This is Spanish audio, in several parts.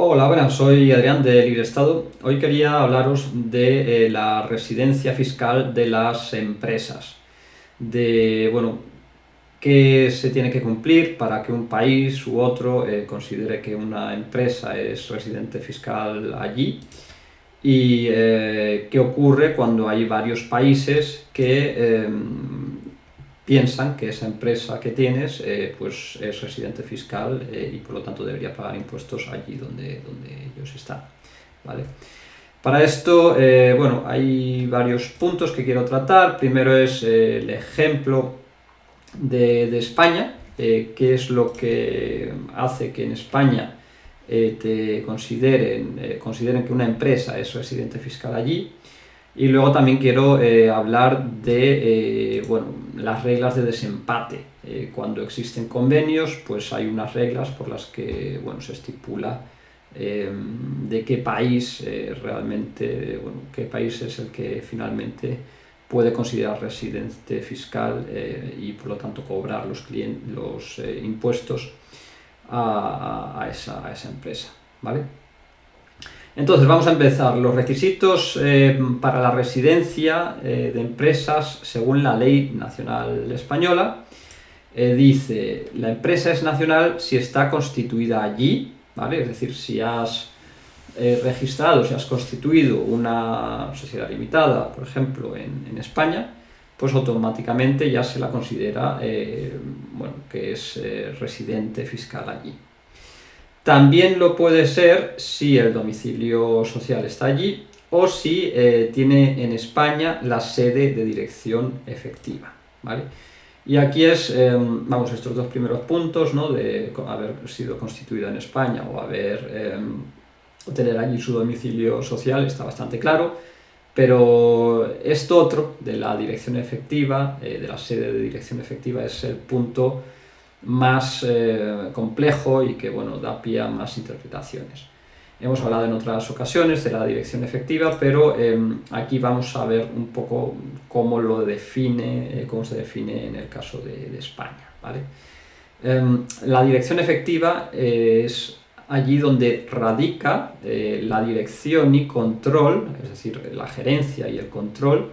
Hola, buenas, soy Adrián de LibreEstado. Hoy quería hablaros de la residencia fiscal de las empresas, bueno, qué se tiene que cumplir para que un país u otro considere que una empresa es residente fiscal allí y qué ocurre cuando hay varios países que piensan que esa empresa que tienes pues es residente fiscal y por lo tanto debería pagar impuestos allí donde ellos están, ¿vale? Para esto, bueno, hay varios puntos que quiero tratar. Primero es el ejemplo de España, qué es lo que hace que en España consideren que una empresa es residente fiscal allí. Y luego también quiero hablar de bueno, las reglas de desempate. Cuando existen convenios, pues hay unas reglas por las que bueno, se estipula de qué país realmente, bueno, qué país es el que finalmente puede considerar residente fiscal y por lo tanto cobrar los impuestos a esa empresa, ¿vale? Entonces vamos a empezar. Los requisitos para la residencia de empresas según la Ley Nacional Española dice: la empresa es nacional si está constituida allí, ¿vale? Es decir, si has registrado, si has constituido una sociedad limitada, por ejemplo, en España, pues automáticamente ya se la considera bueno, que es residente fiscal allí. También lo puede ser si el domicilio social está allí o si tiene en España la sede de dirección efectiva, ¿vale? Y aquí vamos, estos dos primeros puntos, ¿no? De haber sido constituido en España o tener allí su domicilio social, está bastante claro, pero esto otro, de la dirección efectiva, de la sede de dirección efectiva, es el punto más complejo y que bueno, da pie a más interpretaciones. Hemos hablado en otras ocasiones de la dirección efectiva, pero aquí vamos a ver un poco cómo lo define, cómo se define en el caso de España, ¿vale? La dirección efectiva es allí donde radica la dirección y control, es decir, la gerencia y el control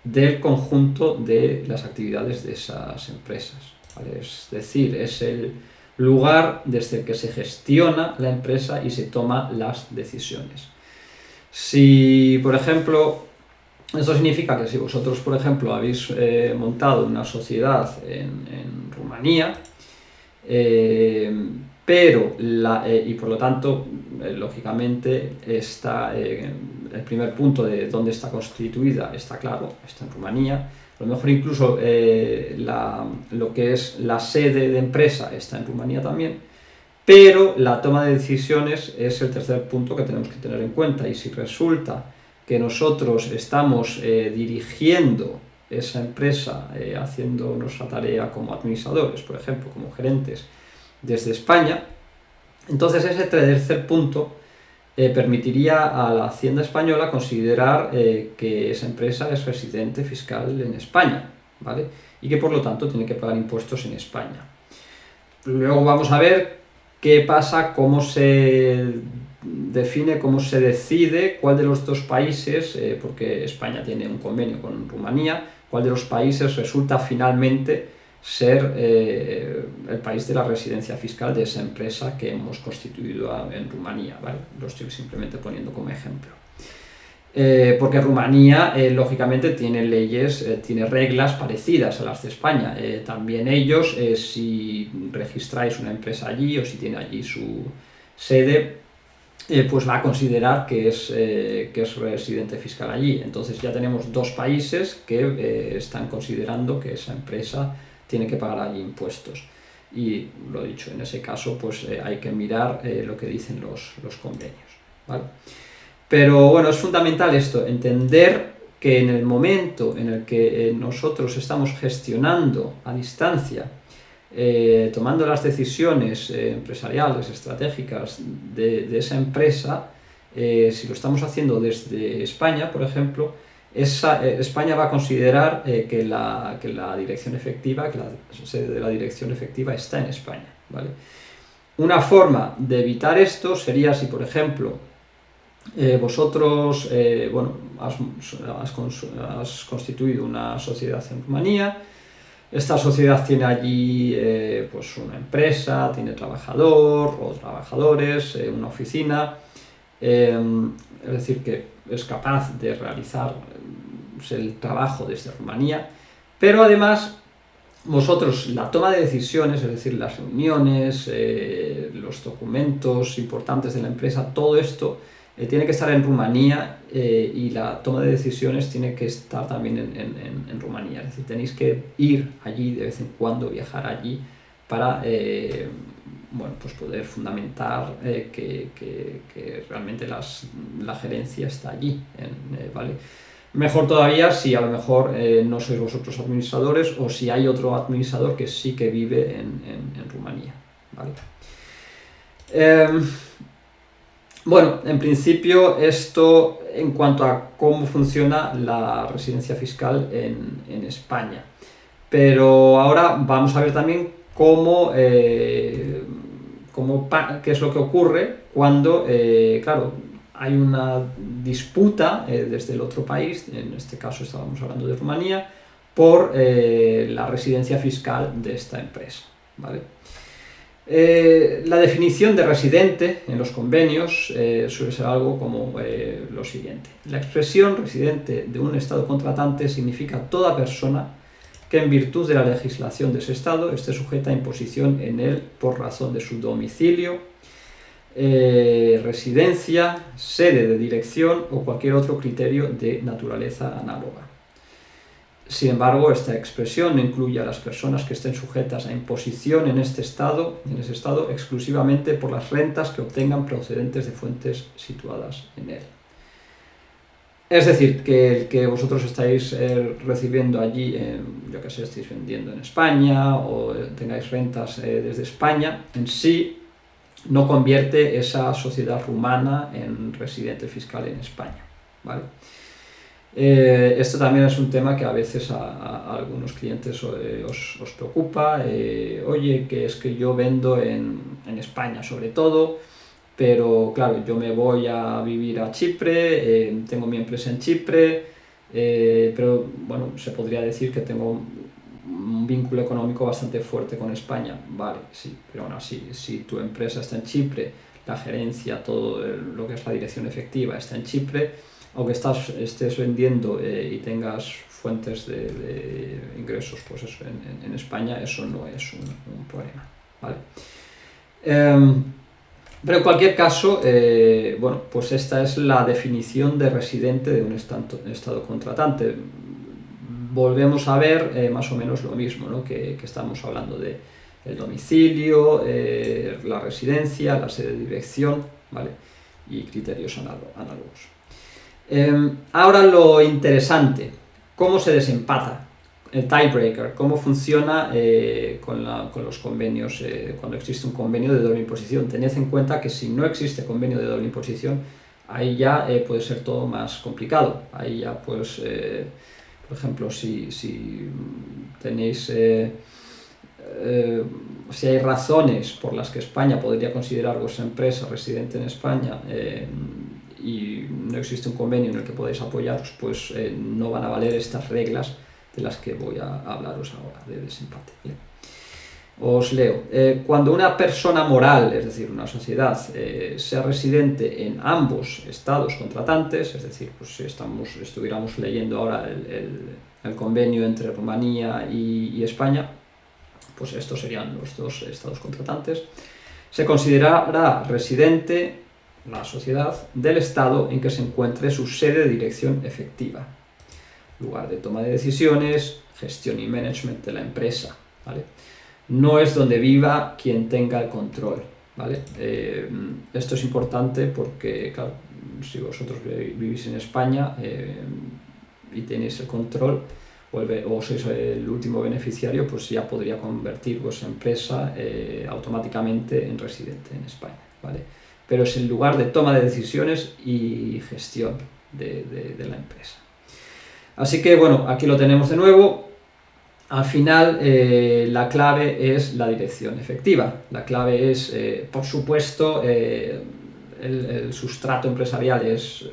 del conjunto de las actividades de esas empresas, ¿vale? Es decir, es el lugar desde el que se gestiona la empresa y se toman las decisiones. Si, por ejemplo, esto significa que si vosotros, por ejemplo, habéis montado una sociedad en Rumanía, y por lo tanto, lógicamente, el primer punto de dónde está constituida está claro, está en Rumanía. A lo mejor incluso lo que es la sede de empresa está en Rumanía también, pero la toma de decisiones es el tercer punto que tenemos que tener en cuenta. Y si resulta que nosotros estamos dirigiendo esa empresa, haciendo nuestra tarea como administradores, por ejemplo, como gerentes, desde España, entonces ese tercer punto permitiría a la Hacienda española considerar que esa empresa es residente fiscal en España, ¿vale? Y que por lo tanto tiene que pagar impuestos en España. Luego vamos a ver qué pasa, cómo se define, cómo se decide cuál de los dos países, porque España tiene un convenio con Rumanía, cuál de los países resulta finalmente ser el país de la residencia fiscal de esa empresa que hemos constituido en Rumanía, ¿vale? Lo estoy simplemente poniendo como ejemplo. Porque Rumanía, lógicamente, tiene leyes, tiene reglas parecidas a las de España. También ellos, si registráis una empresa allí o si tiene allí su sede, pues va a considerar que es residente fiscal allí. Entonces ya tenemos dos países que están considerando que esa empresa tiene que pagar allí impuestos. Y lo dicho, en ese caso pues hay que mirar lo que dicen los convenios, ¿vale? Pero bueno, es fundamental esto, entender que en el momento en el que nosotros estamos gestionando a distancia, tomando las decisiones empresariales, estratégicas de esa empresa, si lo estamos haciendo desde España, por ejemplo, España va a considerar que la dirección efectiva, que la sede de la dirección efectiva está en España, ¿vale? Una forma de evitar esto sería si, por ejemplo, vosotros has constituido una sociedad en Rumanía. Esta sociedad tiene allí pues una empresa, tiene trabajador o trabajadores, una oficina, es decir, que es capaz de realizar el trabajo desde Rumanía, pero además vosotros la toma de decisiones, es decir, las reuniones, los documentos importantes de la empresa, todo esto tiene que estar en Rumanía y la toma de decisiones tiene que estar también en Rumanía. Es decir, tenéis que ir allí de vez en cuando, viajar allí para pues poder fundamentar que realmente la gerencia está allí, ¿vale? Mejor todavía si a lo mejor no sois vosotros administradores o si hay otro administrador que sí que vive en Rumanía, ¿vale? Bueno, en principio esto en cuanto a cómo funciona la residencia fiscal en España. Pero ahora vamos a ver también qué es lo que ocurre cuando, claro, hay una disputa desde el otro país, en este caso estábamos hablando de Rumanía, por la residencia fiscal de esta empresa, ¿vale? La definición de residente en los convenios suele ser algo como lo siguiente. La expresión residente de un estado contratante significa toda persona que en virtud de la legislación de ese estado esté sujeta a imposición en él por razón de su domicilio, residencia, sede de dirección o cualquier otro criterio de naturaleza análoga. Sin embargo, esta expresión no incluye a las personas que estén sujetas a imposición en ese estado exclusivamente por las rentas que obtengan procedentes de fuentes situadas en él. Es decir, que el que vosotros estáis recibiendo allí, yo que sé, estáis vendiendo en España o tengáis rentas desde España, en sí no convierte esa sociedad rumana en residente fiscal en España, ¿vale? Esto también es un tema que a veces a algunos clientes os preocupa. Oye, que es que yo vendo en España sobre todo, pero claro, yo me voy a vivir a Chipre, tengo mi empresa en Chipre, pero bueno, se podría decir que tengo un vínculo económico bastante fuerte con España. Vale, sí, pero aún así, si tu empresa está en Chipre, la gerencia, todo lo que es la dirección efectiva está en Chipre, aunque estés vendiendo y tengas fuentes de ingresos pues eso, en España, eso no es un problema, ¿vale? Pero en cualquier caso, bueno, pues esta es la definición de residente de un estado contratante. Volvemos a ver más o menos lo mismo, ¿no? que estamos hablando de el domicilio, la residencia, la sede de dirección, ¿vale? Y criterios análogos. Ahora lo interesante, ¿cómo se desempata? El tiebreaker, ¿cómo funciona con los convenios cuando existe un convenio de doble imposición? Tened en cuenta que si no existe convenio de doble imposición, ahí ya puede ser todo más complicado. Ahí ya pues, por ejemplo, si tenéis, si hay razones por las que España podría considerar vuestra empresa residente en España, y no existe un convenio en el que podáis apoyaros, pues no van a valer estas reglas de las que voy a hablaros ahora, de desempate. ¿Bien? Os leo. Cuando una persona moral, es decir, una sociedad, sea residente en ambos estados contratantes, es decir, pues si estuviéramos leyendo ahora el convenio entre Rumanía y España, pues estos serían los dos estados contratantes, se considerará residente la sociedad del estado en que se encuentre su sede de dirección efectiva, lugar de toma de decisiones, gestión y management de la empresa, ¿vale? No es donde viva quien tenga el control, ¿vale? Esto es importante porque, claro, si vosotros vivís en España y tenéis el control o sois el último beneficiario, pues ya podría convertir vuestra empresa automáticamente en residente en España, ¿vale? Pero es el lugar de toma de decisiones y gestión de la empresa. Así que, bueno, aquí lo tenemos de nuevo. Al final, la clave es la dirección efectiva. La clave es, por supuesto, el sustrato empresarial es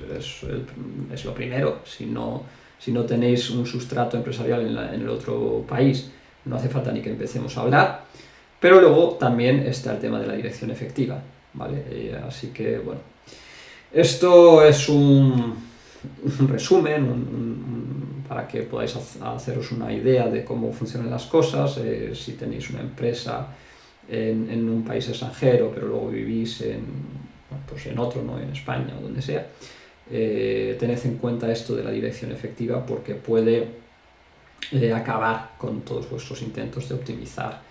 lo primero. Si no tenéis un sustrato empresarial en el otro país, no hace falta ni que empecemos a hablar. Pero luego también está el tema de la dirección efectiva, ¿vale? Así que, bueno, esto es un resumen, para que podáis haceros una idea de cómo funcionan las cosas. Si tenéis una empresa en un país extranjero, pero luego vivís pues en otro, ¿no? En España o donde sea, tened en cuenta esto de la dirección efectiva, porque puede acabar con todos vuestros intentos de optimizar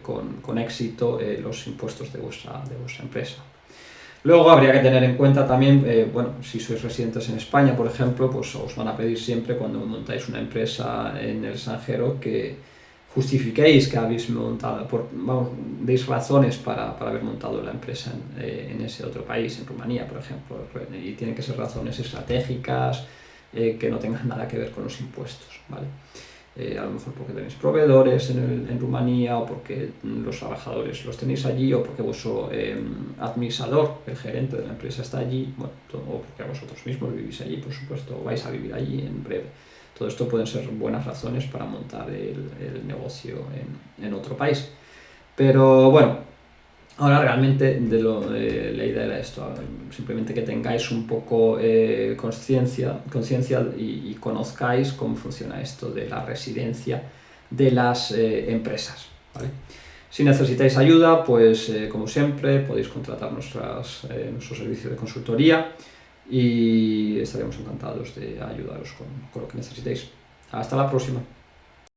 con éxito los impuestos de vuestra empresa. Luego habría que tener en cuenta también, bueno, si sois residentes en España, por ejemplo, pues os van a pedir siempre, cuando montáis una empresa en el extranjero, que justifiquéis que habéis montado, deis razones para haber montado la empresa en ese otro país, en Rumanía, por ejemplo, y tienen que ser razones estratégicas, que no tengan nada que ver con los impuestos, ¿vale? A lo mejor porque tenéis proveedores en Rumanía, o porque los trabajadores los tenéis allí, o porque vuestro administrador, el gerente de la empresa, está allí, bueno, o porque vosotros mismos vivís allí, por supuesto, o vais a vivir allí en breve. Todo esto pueden ser buenas razones para montar el negocio en otro país. Pero bueno, ahora realmente la idea era esto, simplemente que tengáis un poco conciencia y conozcáis cómo funciona esto de la residencia de las empresas, ¿vale? Si necesitáis ayuda, pues como siempre podéis contratar nuestro servicio de consultoría, y estaremos encantados de ayudaros con lo que necesitéis. Hasta la próxima.